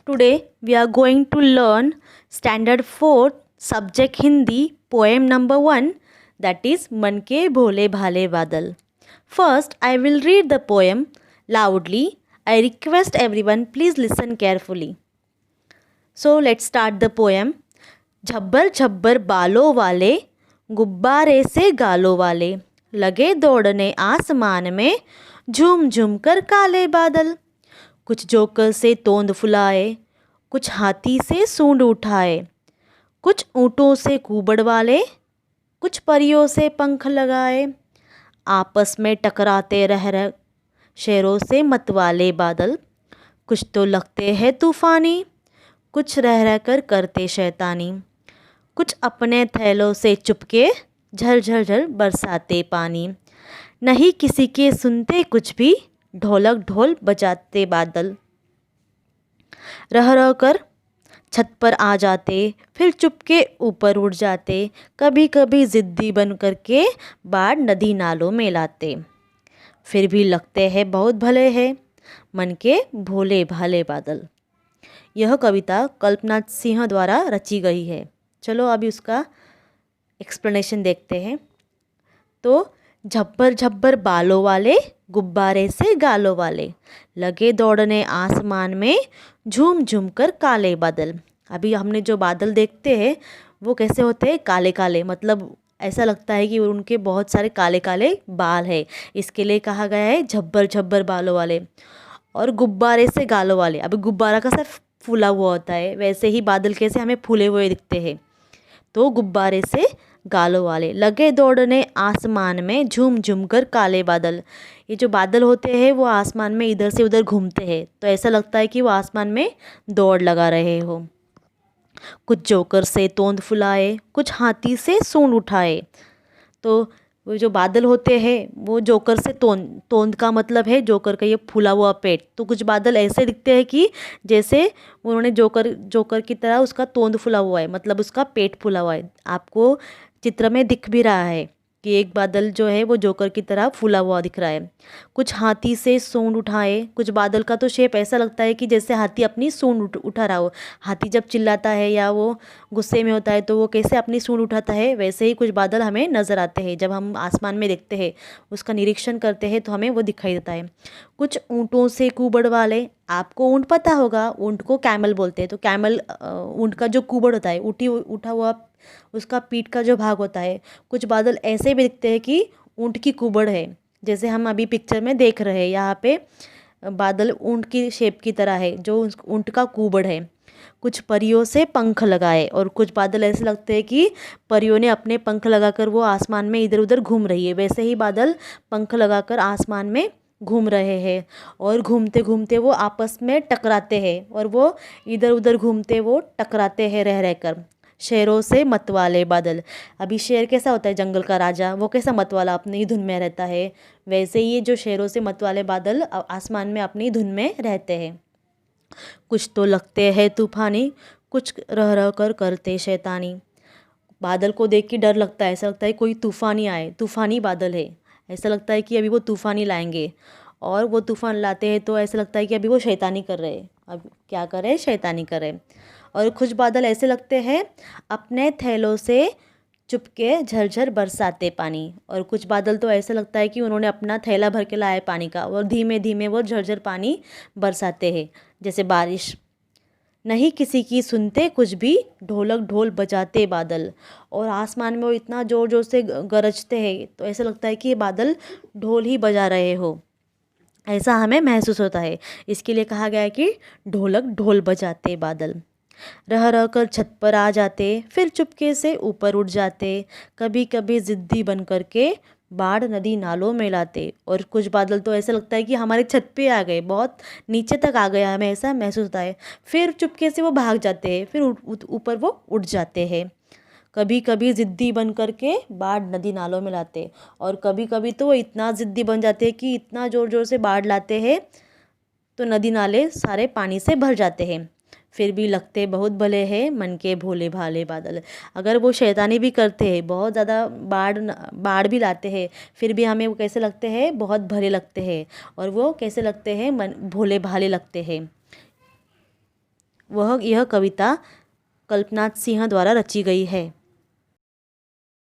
Today we are going to learn Standard 4 Subject Hindi poem number 1, that is मन के भोले भाले बादल. First I will read the poem loudly. I request everyone please listen carefully. So let's start the poem. Jhabbar Jhabbar बालों वाले गुब्बारे से गालों वाले लगे दौड़ने आसमान में झूम झूम कर काले बादल. कुछ जोकर से तोंद फुलाए, कुछ हाथी से सूंड उठाए, कुछ ऊँटों से कुबड़ वाले, कुछ परियों से पंख लगाए. आपस में टकराते रह शेरों से मतवाले बादल. कुछ तो लगते हैं तूफानी, कुछ रह कर करते शैतानी. कुछ अपने थैलों से चुपके झर झर बरसाते पानी. नहीं किसी के सुनते कुछ भी, ढोलक ढोल बजाते बादल. रह कर छत पर आ जाते, फिर चुपके ऊपर उड़ जाते. कभी कभी ज़िद्दी बन करके बाढ़ नदी नालों में लाते. फिर भी लगते हैं बहुत भले हैं मन के भोले भाले बादल. यह कविता कल्पना सिंह द्वारा रची गई है. चलो अभी उसका एक्सप्लेनेशन देखते हैं. तो झब्बर झब्बर बालों वाले गुब्बारे से गालों वाले लगे दौड़ने आसमान में झूम झूम कर काले बादल. अभी हमने जो बादल देखते हैं वो कैसे होते हैं, काले काले. मतलब ऐसा लगता है कि उनके बहुत सारे काले काले बाल है. इसके लिए कहा गया है झब्बर झब्बर बालों वाले. और गुब्बारे से गालों वाले, अभी गुब्बारा का सिर्फ फूला हुआ होता है, वैसे ही बादल कैसे हमें फूले हुए दिखते हैं. तो गुब्बारे से गालों वाले लगे दौड़ने आसमान में झूम झूम कर काले बादल. ये जो बादल होते हैं वो आसमान में इधर से उधर घूमते हैं, तो ऐसा लगता है कि वो आसमान में दौड़ लगा रहे हो. कुछ जोकर से तोंद फुलाए, कुछ हाथी से सूंड उठाए. तो वो जो बादल होते हैं वो जोकर से तोंद का मतलब है जोकर का ये फूला हुआ पेट. तो कुछ बादल ऐसे दिखते हैं कि जैसे उन्होंने जोकर की तरह उसका तोंद फूला हुआ है, मतलब उसका पेट फूला हुआ है. आपको चित्र में दिख भी रहा है कि एक बादल जो है वो जोकर की तरह फूला हुआ दिख रहा है. कुछ हाथी से सूंड उठाए. कुछ बादल का तो शेप ऐसा लगता है कि जैसे हाथी अपनी सूंड उठा रहा हो. हाथी जब चिल्लाता है या वो गुस्से में होता है तो वो कैसे अपनी सूंड उठाता है, वैसे ही कुछ बादल हमें नज़र आते हैं. जब हम आसमान में देखते हैं, उसका निरीक्षण करते हैं तो हमें वो दिखाई देता है. कुछ ऊँटों से कुबड़ वाले. आपको ऊँट पता होगा, ऊँट को कैमल बोलते हैं. तो कैमल ऊँट का जो कुबड़ होता है, उठा हुआ उसका पीठ का जो भाग होता है. कुछ बादल ऐसे भी दिखते हैं कि ऊँट की कुबड़ है, जैसे हम अभी पिक्चर में देख रहे हैं. यहाँ पे बादल ऊँट की शेप की तरह है, जो ऊँट का कुबड़ है. कुछ परियों से पंख लगाए. और कुछ बादल ऐसे लगते हैं कि परियों ने अपने पंख लगाकर वो आसमान में इधर उधर घूम रही है. वैसे ही बादल पंख लगाकर आसमान में घूम रहे हैं. और घूमते घूमते वो आपस में टकराते हैं, और वो इधर उधर घूमते वो टकराते हैं रह कर. शेरों से मतवाले बादल. अभी शेर कैसा होता है, जंगल का राजा, वो कैसा मतवाला अपनी ही धुन में रहता है. वैसे ही ये जो शेरों से मतवाले बादल आसमान में अपनी धुन में रहते हैं. कुछ तो लगते हैं तूफानी, कुछ रह कर करते शैतानी. बादल को देख के डर लगता है, ऐसा लगता है कोई तूफानी आए, तूफानी बादल है. ऐसा लगता है कि अभी वो तूफानी लाएंगे, और वो तूफान लाते हैं तो ऐसा लगता है कि अभी वो शैतानी कर रहे हैं. अब क्या कर रहे हैं, शैतानी कर रहे हैं. और कुछ बादल ऐसे लगते हैं अपने थैलों से चुपके झरझर बरसाते पानी. और कुछ बादल तो ऐसा लगता है कि उन्होंने अपना थैला भर के लाया पानी का, और धीमे धीमे वो झरझर पानी बरसाते हैं जैसे बारिश. नहीं किसी की सुनते कुछ भी, ढोलक ढोल बजाते बादल. और आसमान में वो इतना ज़ोर ज़ोर से गरजते हैं तो ऐसा लगता है कि ये बादल ढोल ही बजा रहे हो, ऐसा हमें महसूस होता है. इसके लिए कहा गया है कि ढोलक ढोल बजाते बादल. रह कर छत पर आ जाते, फिर चुपके से ऊपर उठ जाते. कभी कभी ज़िद्दी बन करके बाढ़ नदी नालों में लाते. और कुछ बादल तो ऐसा लगता है कि हमारे छत पे आ गए, बहुत नीचे तक आ गया, हमें ऐसा महसूस होता है. फिर चुपके से वो भाग जाते हैं, फिर ऊपर वो उठ जाते हैं. कभी कभी ज़िद्दी बन करके बाढ़ नदी नालों में लाते. और कभी कभी तो वो इतना ज़िद्दी बन जाते हैं कि इतना ज़ोर ज़ोर से बाढ़ लाते हैं तो नदी नाले सारे पानी से भर जाते हैं. फिर भी लगते बहुत भले हैं मन के भोले भाले बादल. अगर वो शैतानी भी करते हैं, बहुत ज़्यादा बाढ़ भी लाते हैं, फिर भी हमें वो कैसे लगते हैं, बहुत भले लगते हैं. और वो कैसे लगते हैं, मन भोले भाले लगते हैं. यह कविता कल्पनाथ सिंह द्वारा रची गई है।